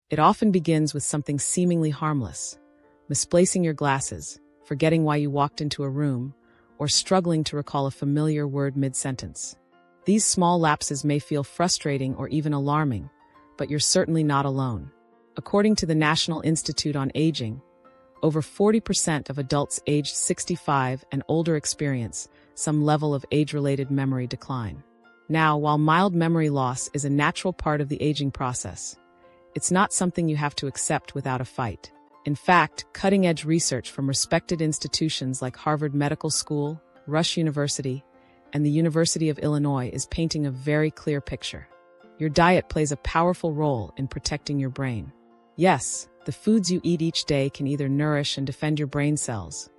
It often begins with something seemingly harmless: misplacing your glasses, forgetting why you walked into a room, or struggling to recall a familiar word mid-sentence. These small lapses may feel frustrating or even alarming, but you're certainly not alone. According to the National Institute on Aging, over 40% of adults aged 65 and older experience some level of age-related memory decline. Now, while mild memory loss is a natural part of the aging process, it's not something you have to accept without a fight. In fact, cutting-edge research from respected institutions like Harvard Medical School, Rush University, and the University of Illinois is painting a very clear picture. Your diet plays a powerful role in protecting your brain. Yes, the foods you eat each day can either nourish and defend your brain cells,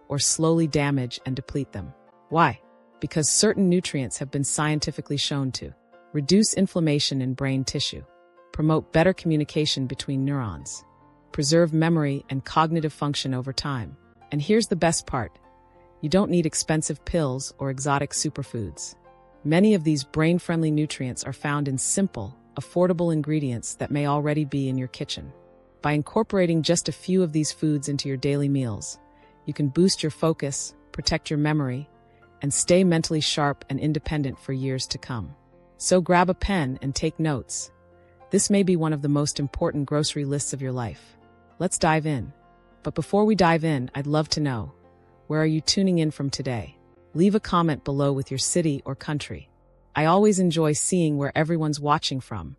or slowly damage and deplete them. Why? Because certain nutrients have been scientifically shown to reduce inflammation in brain tissue, promote better communication between neurons, preserve memory and cognitive function over time. And here's the best part: you don't need expensive pills or exotic superfoods. Many of these brain-friendly nutrients are found in simple, affordable ingredients that may already be in your kitchen. By incorporating just a few of these foods into your daily meals, you can boost your focus, protect your memory, and stay mentally sharp and independent for years to come. So grab a pen and take notes. This may be one of the most important grocery lists of your life. Let's dive in. But before we dive in, I'd love to know, where are you tuning in from today? Leave a comment below with your city or country. I always enjoy seeing where everyone's watching from.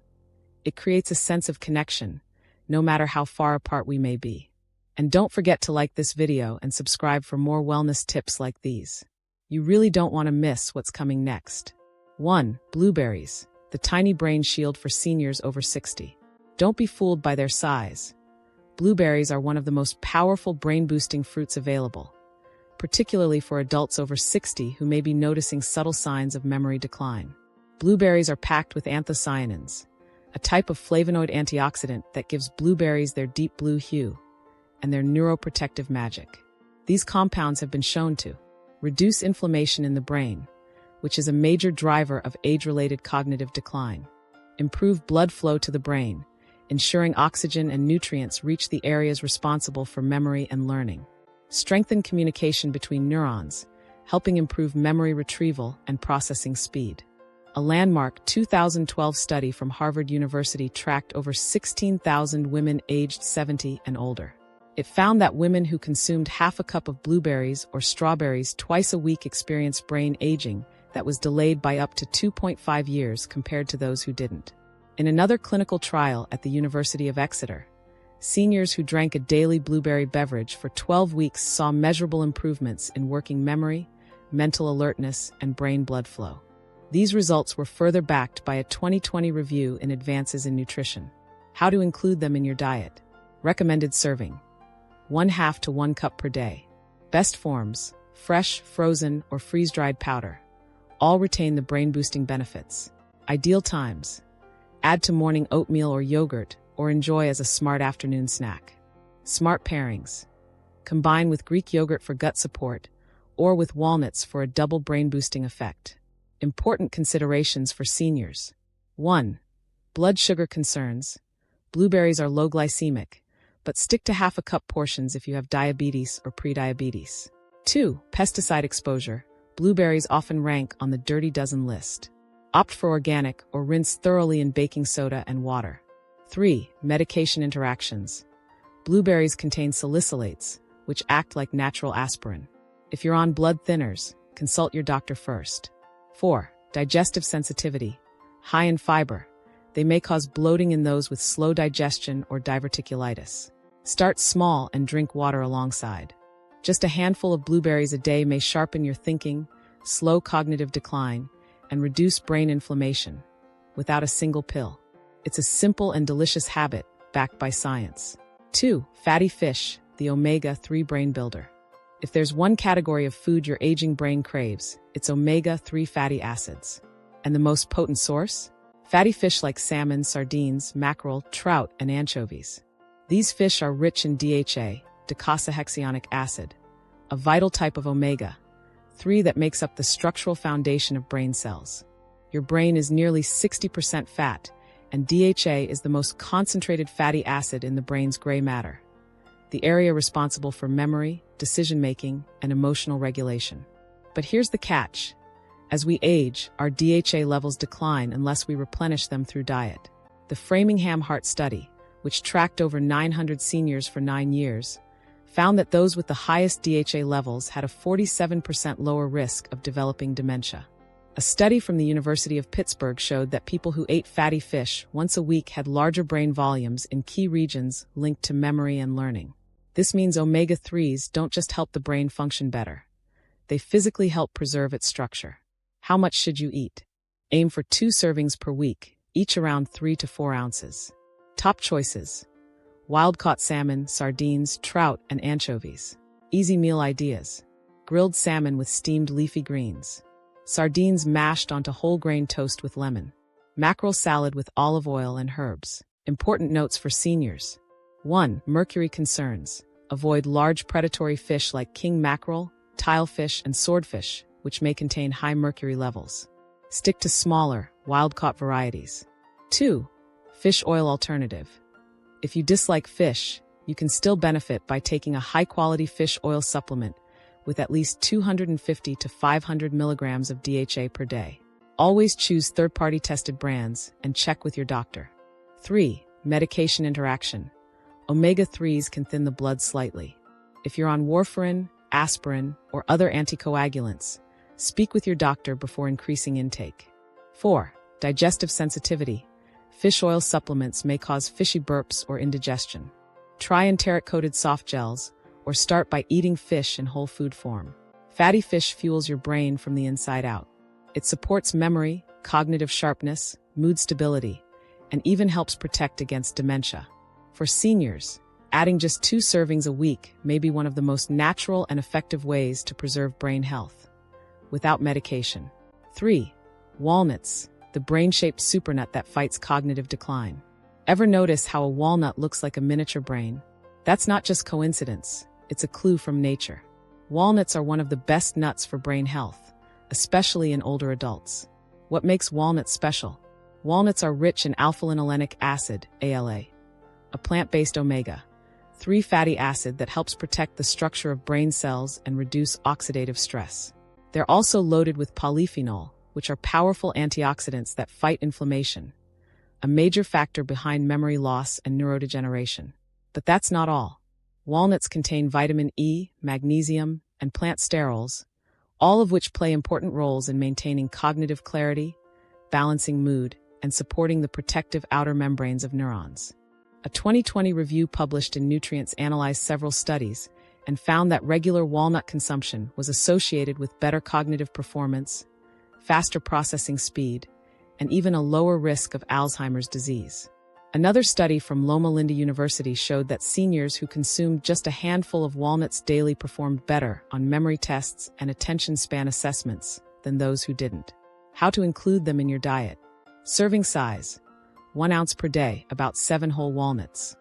It creates a sense of connection, no matter how far apart we may be. And don't forget to like this video and subscribe for more wellness tips like these. You really don't want to miss what's coming next. 1. Blueberries, the tiny brain shield for seniors over 60. Don't be fooled by their size. Blueberries are one of the most powerful brain-boosting fruits available, particularly for adults over 60 who may be noticing subtle signs of memory decline. Blueberries are packed with anthocyanins, a type of flavonoid antioxidant that gives blueberries their deep blue hue and their neuroprotective magic. These compounds have been shown to reduce inflammation in the brain, which is a major driver of age-related cognitive decline, improve blood flow to the brain, ensuring oxygen and nutrients reach the areas responsible for memory and learning, strengthen communication between neurons, helping improve memory retrieval and processing speed. A landmark 2012 study from Harvard University tracked over 16,000 women aged 70 and older. It found that women who consumed half a cup of blueberries or strawberries twice a week experienced brain aging that was delayed by up to 2.5 years compared to those who didn't. In another clinical trial at the University of Exeter, seniors who drank a daily blueberry beverage for 12 weeks saw measurable improvements in working memory, mental alertness, and brain blood flow. These results were further backed by a 2020 review in Advances in Nutrition. How to include them in your diet. Recommended serving: 1/2 to 1 cup per day. Best forms: fresh, frozen, or freeze-dried powder. All retain the brain-boosting benefits. Ideal times: add to morning oatmeal or yogurt, or enjoy as a smart afternoon snack. Smart pairings: combine with Greek yogurt for gut support, or with walnuts for a double brain-boosting effect. Important considerations for seniors. 1. Blood sugar concerns. Blueberries are low glycemic, but stick to half a cup portions if you have diabetes or prediabetes. 2. Pesticide exposure. Blueberries often rank on the dirty dozen list. Opt for organic or rinse thoroughly in baking soda and water. 3. Medication interactions. Blueberries contain salicylates, which act like natural aspirin. If you're on blood thinners, consult your doctor first. 4. Digestive sensitivity. High in fiber, they may cause bloating in those with slow digestion or diverticulitis. Start small and drink water alongside. Just a handful of blueberries a day may sharpen your thinking, slow cognitive decline, and reduce brain inflammation without a single pill. It's a simple and delicious habit backed by science. 2. Fatty fish, the omega-3 brain builder. If there's one category of food your aging brain craves, it's omega-3 fatty acids. And the most potent source? Fatty fish like salmon, sardines, mackerel, trout, and anchovies. These fish are rich in DHA, docosahexaenoic acid, a vital type of omega-3 that makes up the structural foundation of brain cells. Your brain is nearly 60% fat, and DHA is the most concentrated fatty acid in the brain's gray matter, the area responsible for memory, decision-making, and emotional regulation. But here's the catch. As we age, our DHA levels decline unless we replenish them through diet. The Framingham Heart Study, which tracked over 900 seniors for 9 years, found that those with the highest DHA levels had a 47% lower risk of developing dementia. A study from the University of Pittsburgh showed that people who ate fatty fish once a week had larger brain volumes in key regions linked to memory and learning. This means omega-3s don't just help the brain function better. They physically help preserve its structure. How much should you eat? Aim for 2 servings per week, each around 3 to 4 ounces. Top choices: wild-caught salmon, sardines, trout, and anchovies. Easy meal ideas: grilled salmon with steamed leafy greens. Sardines mashed onto whole grain toast with lemon. Mackerel salad with olive oil and herbs. Important notes for seniors. 1. Mercury concerns. Avoid large predatory fish like king mackerel, tilefish, and swordfish, which may contain high mercury levels. Stick to smaller, wild-caught varieties. 2. Fish oil alternative. If you dislike fish, you can still benefit by taking a high-quality fish oil supplement with at least 250 to 500 milligrams of DHA per day. Always choose third-party tested brands and check with your doctor. 3. Medication interaction. Omega-3s can thin the blood slightly. If you're on warfarin, aspirin, or other anticoagulants, speak with your doctor before increasing intake. 4. Digestive sensitivity. Fish oil supplements may cause fishy burps or indigestion. Try enteric-coated soft gels, or start by eating fish in whole food form. Fatty fish fuels your brain from the inside out. It supports memory, cognitive sharpness, mood stability, and even helps protect against dementia. For seniors, adding just 2 servings a week may be one of the most natural and effective ways to preserve brain health, without medication. 3. Walnuts, the brain-shaped supernut that fights cognitive decline. Ever notice how a walnut looks like a miniature brain? That's not just coincidence. It's a clue from nature. Walnuts are one of the best nuts for brain health, especially in older adults. What makes walnuts special? Walnuts are rich in alpha-linolenic acid, ALA, a plant-based omega-3 fatty acid that helps protect the structure of brain cells and reduce oxidative stress. They're also loaded with polyphenol, which are powerful antioxidants that fight inflammation, a major factor behind memory loss and neurodegeneration. But that's not all. Walnuts contain vitamin E, magnesium, and plant sterols, all of which play important roles in maintaining cognitive clarity, balancing mood, and supporting the protective outer membranes of neurons. A 2020 review published in Nutrients analyzed several studies and found that regular walnut consumption was associated with better cognitive performance, faster processing speed, and even a lower risk of Alzheimer's disease. Another study from Loma Linda University showed that seniors who consumed just a handful of walnuts daily performed better on memory tests and attention span assessments than those who didn't. How to include them in your diet. Serving size: 1 ounce per day, about 7 whole walnuts.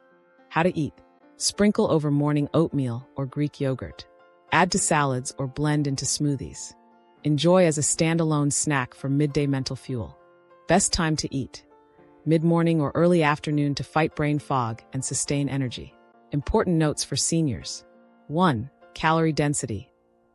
How to eat. Sprinkle over morning oatmeal or Greek yogurt. Add to salads or blend into smoothies. Enjoy as a standalone snack for midday mental fuel. Best time to eat: mid-morning or early afternoon to fight brain fog and sustain energy. Important notes for seniors. 1. Calorie density.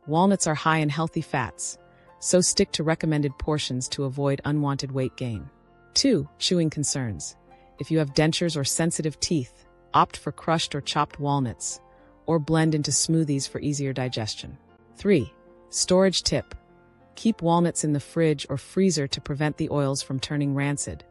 Walnuts are high in healthy fats, so stick to recommended portions to avoid unwanted weight gain. 2. Chewing concerns. If you have dentures or sensitive teeth, opt for crushed or chopped walnuts, or blend into smoothies for easier digestion. 3. Storage tip. Keep walnuts in the fridge or freezer to prevent the oils from turning rancid,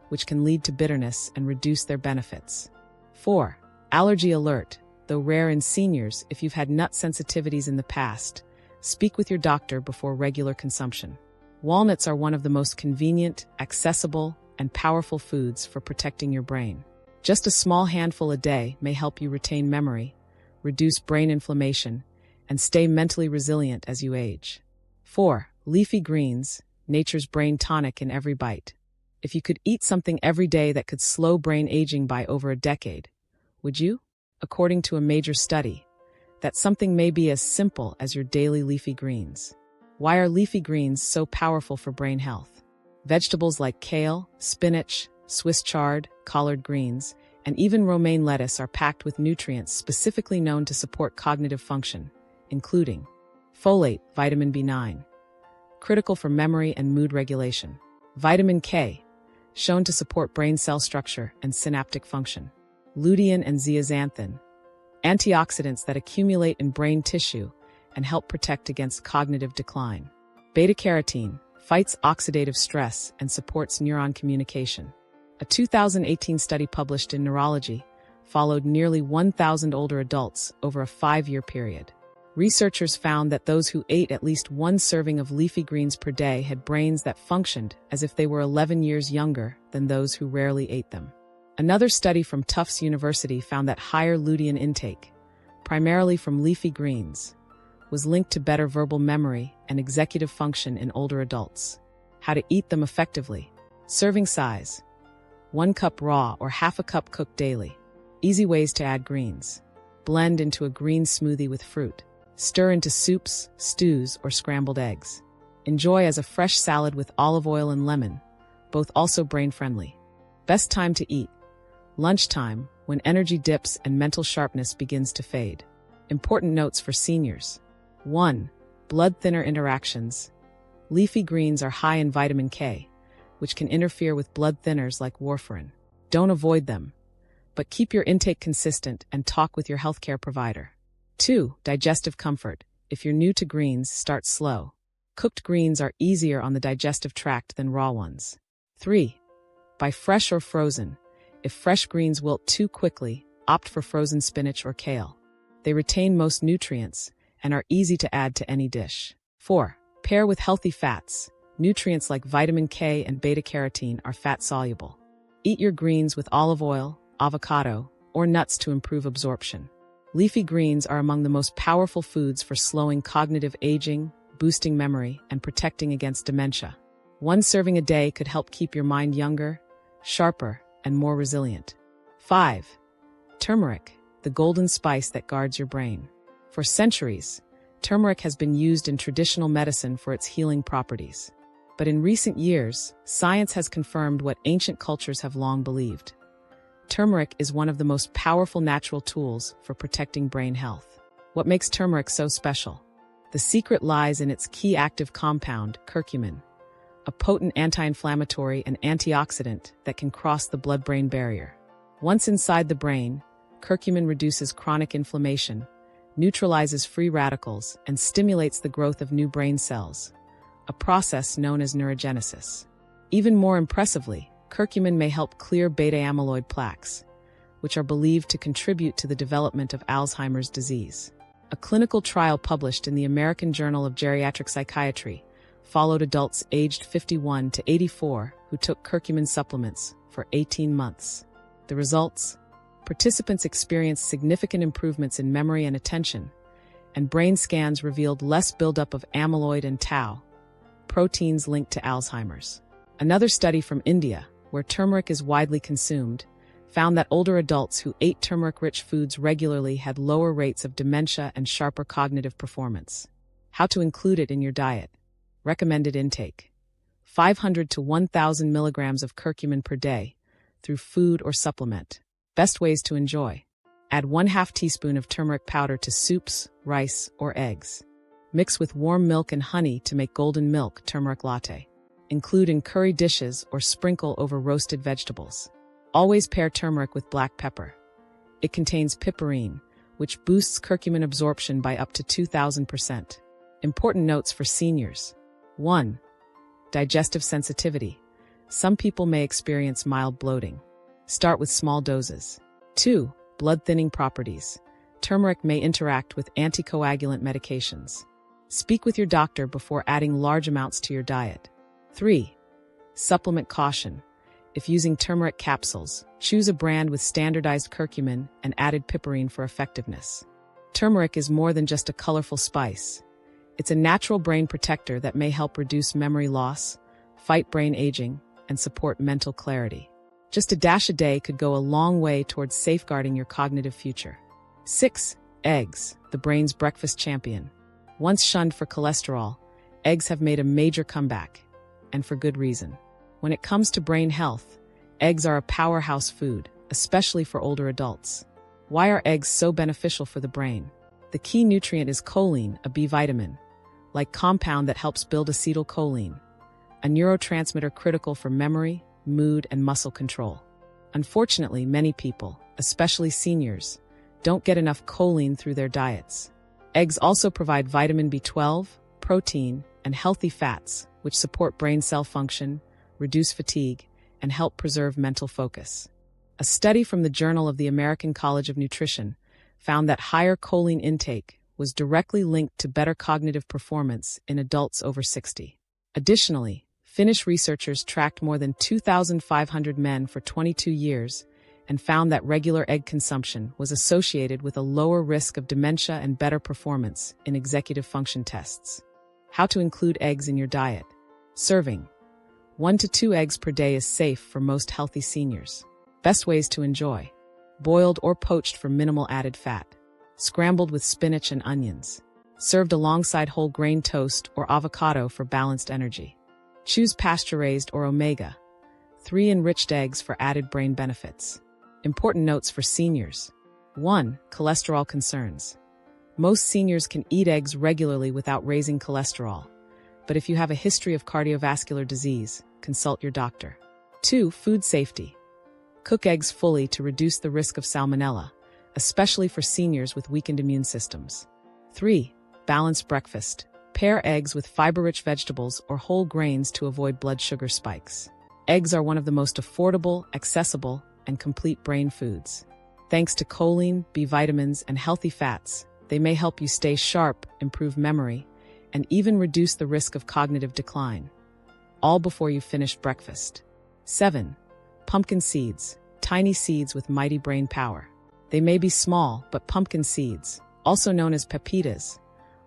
which can lead to bitterness and reduce their benefits. 4. Allergy alert. Though rare in seniors, if you've had nut sensitivities in the past, speak with your doctor before regular consumption. Walnuts are one of the most convenient, accessible, and powerful foods for protecting your brain. Just a small handful a day may help you retain memory, reduce brain inflammation, and stay mentally resilient as you age. 4. Leafy greens, nature's brain tonic in every bite. If you could eat something every day that could slow brain aging by over a decade, would you? According to a major study, that something may be as simple as your daily leafy greens. Why are leafy greens so powerful for brain health? Vegetables like kale, spinach, Swiss chard, collard greens, and even romaine lettuce are packed with nutrients specifically known to support cognitive function, including folate, vitamin B9, critical for memory and mood regulation; vitamin K, shown to support brain cell structure and synaptic function; lutein and zeaxanthin, antioxidants that accumulate in brain tissue and help protect against cognitive decline; beta-carotene, fights oxidative stress and supports neuron communication. A 2018 study published in Neurology followed nearly 1,000 older adults over a 5-year period. Researchers found that those who ate at least one serving of leafy greens per day had brains that functioned as if they were 11 years younger than those who rarely ate them. Another study from Tufts University found that higher lutein intake, primarily from leafy greens, was linked to better verbal memory and executive function in older adults. How to eat them effectively. Serving size: 1 cup raw or half a cup cooked daily. Easy ways to add greens. Blend into a green smoothie with fruit. Stir into soups, stews, or scrambled eggs. Enjoy as a fresh salad with olive oil and lemon, both also brain-friendly. Best time to eat: lunchtime, when energy dips and mental sharpness begins to fade. Important notes for seniors. 1. Blood thinner interactions. Leafy greens are high in vitamin K, which can interfere with blood thinners like warfarin. Don't avoid them, but keep your intake consistent and talk with your healthcare provider. 2. Digestive comfort. If you're new to greens, start slow. Cooked greens are easier on the digestive tract than raw ones. 3. Buy fresh or frozen. If fresh greens wilt too quickly, opt for frozen spinach or kale. They retain most nutrients and are easy to add to any dish. 4. Pair with healthy fats. Nutrients like vitamin K and beta-carotene are fat-soluble. Eat your greens with olive oil, avocado, or nuts to improve absorption. Leafy greens are among the most powerful foods for slowing cognitive aging, boosting memory, and protecting against dementia. 1 serving a day could help keep your mind younger, sharper, and more resilient. 5. Turmeric, the golden spice that guards your brain. For centuries, turmeric has been used in traditional medicine for its healing properties. But in recent years, science has confirmed what ancient cultures have long believed. Turmeric is one of the most powerful natural tools for protecting brain health. What makes turmeric so special? The secret lies in its key active compound, curcumin, a potent anti-inflammatory and antioxidant that can cross the blood-brain barrier. Once inside the brain, curcumin reduces chronic inflammation, neutralizes free radicals, and stimulates the growth of new brain cells, a process known as neurogenesis. Even more impressively, curcumin may help clear beta-amyloid plaques, which are believed to contribute to the development of Alzheimer's disease. A clinical trial published in the American Journal of Geriatric Psychiatry followed adults aged 51 to 84 who took curcumin supplements for 18 months. The results? Participants experienced significant improvements in memory and attention, and brain scans revealed less buildup of amyloid and tau, proteins linked to Alzheimer's. Another study from India, where turmeric is widely consumed, found that older adults who ate turmeric-rich foods regularly had lower rates of dementia and sharper cognitive performance. How to include it in your diet. Recommended intake: 500 to 1,000 milligrams of curcumin per day, through food or supplement. Best ways to enjoy. Add 1/2 teaspoon of turmeric powder to soups, rice, or eggs. Mix with warm milk and honey to make golden milk turmeric latte. Include in curry dishes or sprinkle over roasted vegetables. Always pair turmeric with black pepper. It contains piperine, which boosts curcumin absorption by up to 2,000%. Important notes for seniors. 1. Digestive sensitivity. Some people may experience mild bloating. Start with small doses. 2. Blood thinning properties. Turmeric may interact with anticoagulant medications. Speak with your doctor before adding large amounts to your diet. 3. Supplement caution. If using turmeric capsules, choose a brand with standardized curcumin and added piperine for effectiveness. Turmeric is more than just a colorful spice. It's a natural brain protector that may help reduce memory loss, fight brain aging, and support mental clarity. Just a dash a day could go a long way towards safeguarding your cognitive future. 6. Eggs, the brain's breakfast champion. Once shunned for cholesterol, eggs have made a major comeback, and for good reason. When it comes to brain health, Eggs are a powerhouse food, especially for older adults. Why are eggs so beneficial for the brain? The key nutrient is choline, a B vitamin, like compound that helps build acetylcholine, a neurotransmitter critical for memory, mood, and muscle control. Unfortunately, many people, especially seniors, don't get enough choline through their diets. Eggs also provide vitamin B12, protein, and healthy fats, which support brain cell function, reduce fatigue, and help preserve mental focus. A study from the Journal of the American College of Nutrition found that higher choline intake was directly linked to better cognitive performance in adults over 60. Additionally, Finnish researchers tracked more than 2,500 men for 22 years and found that regular egg consumption was associated with a lower risk of dementia and better performance in executive function tests. How to include eggs in your diet. Serving. 1 to 2 eggs per day is safe for most healthy seniors. Best ways to enjoy. Boiled or poached for minimal added fat. Scrambled with spinach and onions. Served alongside whole grain toast or avocado for balanced energy. Choose pasture-raised or omega-3 enriched eggs for added brain benefits. Important notes for seniors. 1. Cholesterol concerns. Most seniors can eat eggs regularly without raising cholesterol, but if you have a history of cardiovascular disease, consult your doctor. 2. Food safety. Cook eggs fully to reduce the risk of salmonella, especially for seniors with weakened immune systems. 3. Balanced breakfast. Pair eggs with fiber-rich vegetables or whole grains to avoid blood sugar spikes. Eggs are one of the most affordable, accessible, and complete brain foods. Thanks to choline, B vitamins, and healthy fats, they may help you stay sharp, improve memory, and even reduce the risk of cognitive decline. All before you've finished breakfast. 7. Pumpkin seeds. Tiny seeds with mighty brain power. They may be small, but pumpkin seeds, also known as pepitas,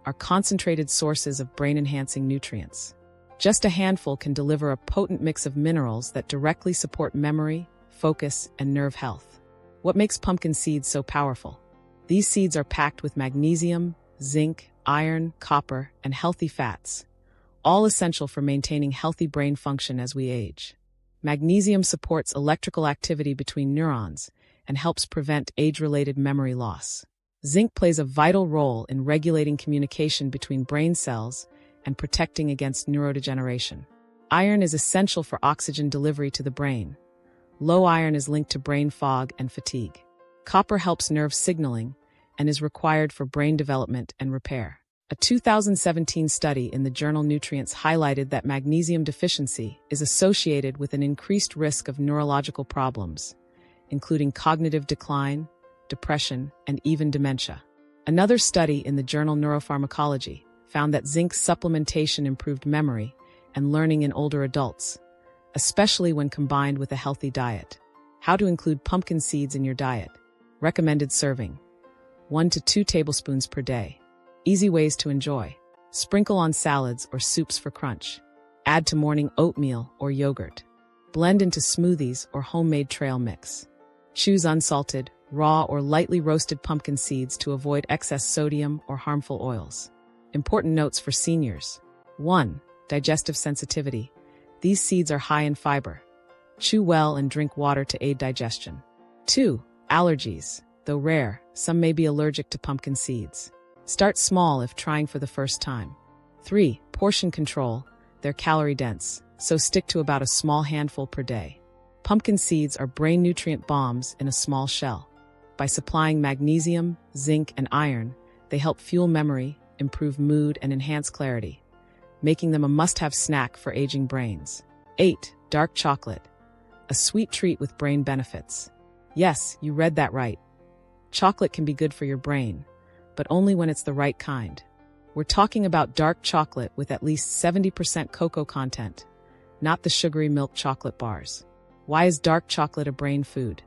are concentrated sources of brain-enhancing nutrients. Just a handful can deliver a potent mix of minerals that directly support memory, focus, and nerve health. What makes pumpkin seeds so powerful? These seeds are packed with magnesium, zinc, iron, copper, and healthy fats, all essential for maintaining healthy brain function as we age. Magnesium supports electrical activity between neurons and helps prevent age-related memory loss. Zinc plays a vital role in regulating communication between brain cells and protecting against neurodegeneration. Iron is essential for oxygen delivery to the brain. Low iron is linked to brain fog and fatigue. Copper helps nerve signaling and is required for brain development and repair. A 2017 study in the journal Nutrients highlighted that magnesium deficiency is associated with an increased risk of neurological problems, including cognitive decline, depression, and even dementia. Another study in the journal Neuropharmacology found that zinc supplementation improved memory and learning in older adults, especially when combined with a healthy diet. How to include pumpkin seeds in your diet. Recommended serving. 1 to 2 tablespoons per day. Easy ways to enjoy. Sprinkle on salads or soups for crunch. Add to morning oatmeal or yogurt. Blend into smoothies or homemade trail mix. Choose unsalted, raw, or lightly roasted pumpkin seeds to avoid excess sodium or harmful oils. Important notes for seniors. 1. Digestive sensitivity. These seeds are high in fiber. Chew well and drink water to aid digestion. 2. Allergies. Though rare, some may be allergic to pumpkin seeds. Start small if trying for the first time. 3. Portion control. They're calorie-dense, so stick to about a small handful per day. Pumpkin seeds are brain nutrient bombs in a small shell. By supplying magnesium, zinc, and iron, they help fuel memory, improve mood, and enhance clarity, making them a must-have snack for aging brains. 8. Dark chocolate. A sweet treat with brain benefits. Yes, you read that right. Chocolate can be good for your brain, but only when it's the right kind. We're talking about dark chocolate with at least 70% cocoa content, not the sugary milk chocolate bars. Why is dark chocolate a brain food?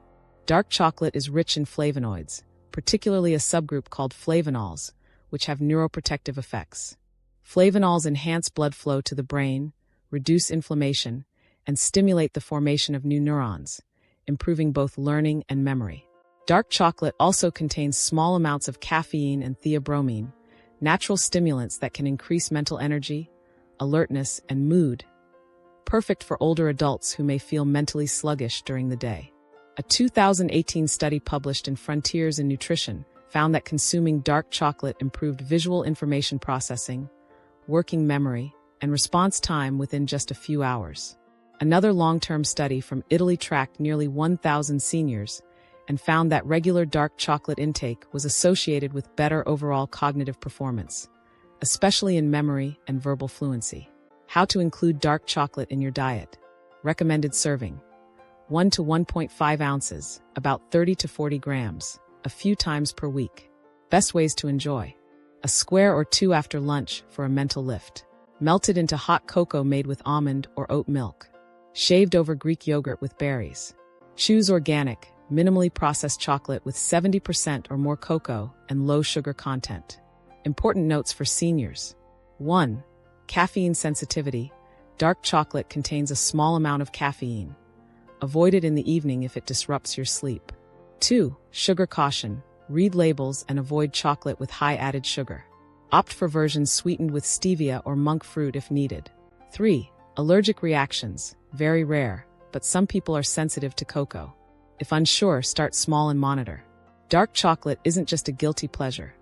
Dark chocolate is rich in flavonoids, particularly a subgroup called flavonols, which have neuroprotective effects. Flavonols enhance blood flow to the brain, reduce inflammation, and stimulate the formation of new neurons, improving both learning and memory. Dark chocolate also contains small amounts of caffeine and theobromine, natural stimulants that can increase mental energy, alertness, and mood. perfect for older adults who may feel mentally sluggish during the day. A 2018 study published in Frontiers in Nutrition found that consuming dark chocolate improved visual information processing, working memory, and response time within just a few hours. Another long-term study from Italy tracked nearly 1,000 seniors and found that regular dark chocolate intake was associated with better overall cognitive performance, especially in memory and verbal fluency. How to include dark chocolate in your diet. Recommended serving: 1 to 1.5 ounces, about 30 to 40 grams, a few times per week. Best ways to enjoy: a square or two after lunch for a mental lift. Melted into hot cocoa made with almond or oat milk. Shaved over Greek yogurt with berries. Choose organic, minimally processed chocolate with 70% or more cocoa and low sugar content. Important notes for seniors. 1. Caffeine sensitivity. Dark chocolate contains a small amount of caffeine. Avoid it in the evening if it disrupts your sleep. 2. Sugar caution. Read labels and avoid chocolate with high added sugar. Opt for versions sweetened with stevia or monk fruit if needed. 3. Allergic reactions. Very rare, but some people are sensitive to cocoa. If unsure, start small and monitor. Dark chocolate isn't just a guilty pleasure.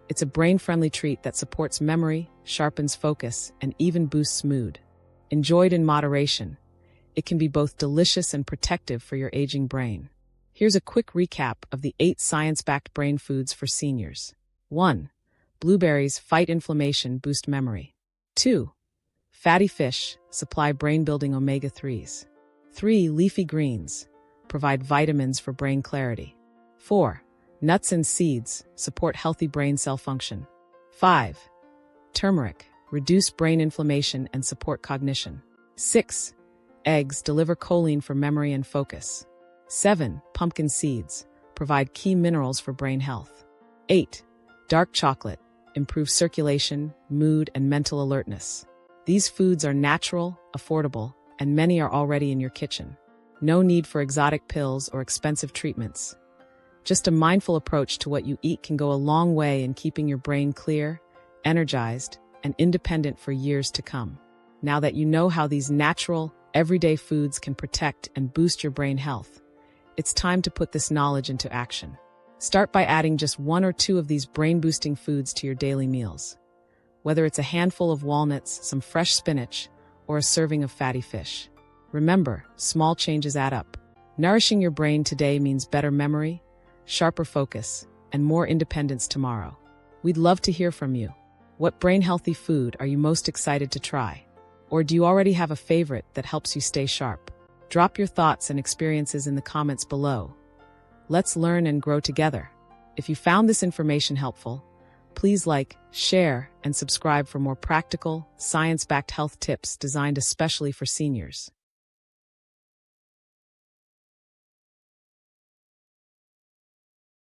It's a brain-friendly treat that supports memory, sharpens focus, and even boosts mood. Enjoyed in moderation, it can be both delicious and protective for your aging brain. Here's a quick recap of the 8 science-backed brain foods for seniors. 1. Blueberries fight inflammation, boost memory. 2. Fatty fish supply brain-building omega-3s. 3. Leafy greens provide vitamins for brain clarity. 4. Nuts and seeds support healthy brain cell function. 5. Turmeric reduce brain inflammation and support cognition. 6. Eggs deliver choline for memory and focus. 7. Pumpkin seeds provide key minerals for brain health. 8. Dark chocolate improves circulation, mood, and mental alertness. These foods are natural, affordable, and many are already in your kitchen. No need for exotic pills or expensive treatments. Just a mindful approach to what you eat can go a long way in keeping your brain clear, energized, and independent for years to come. Now that you know how these natural, everyday foods can protect and boost your brain health, it's time to put this knowledge into action. Start by adding just 1 or 2 of these brain-boosting foods to your daily meals. Whether it's a handful of walnuts, some fresh spinach, or a serving of fatty fish. Remember, small changes add up. Nourishing your brain today means better memory, sharper focus, and more independence tomorrow. We'd love to hear from you. What brain-healthy food are you most excited to try? Or do you already have a favorite that helps you stay sharp? Drop your thoughts and experiences in the comments below. Let's learn and grow together. If you found this information helpful, please like, share, and subscribe for more practical, science-backed health tips designed especially for seniors.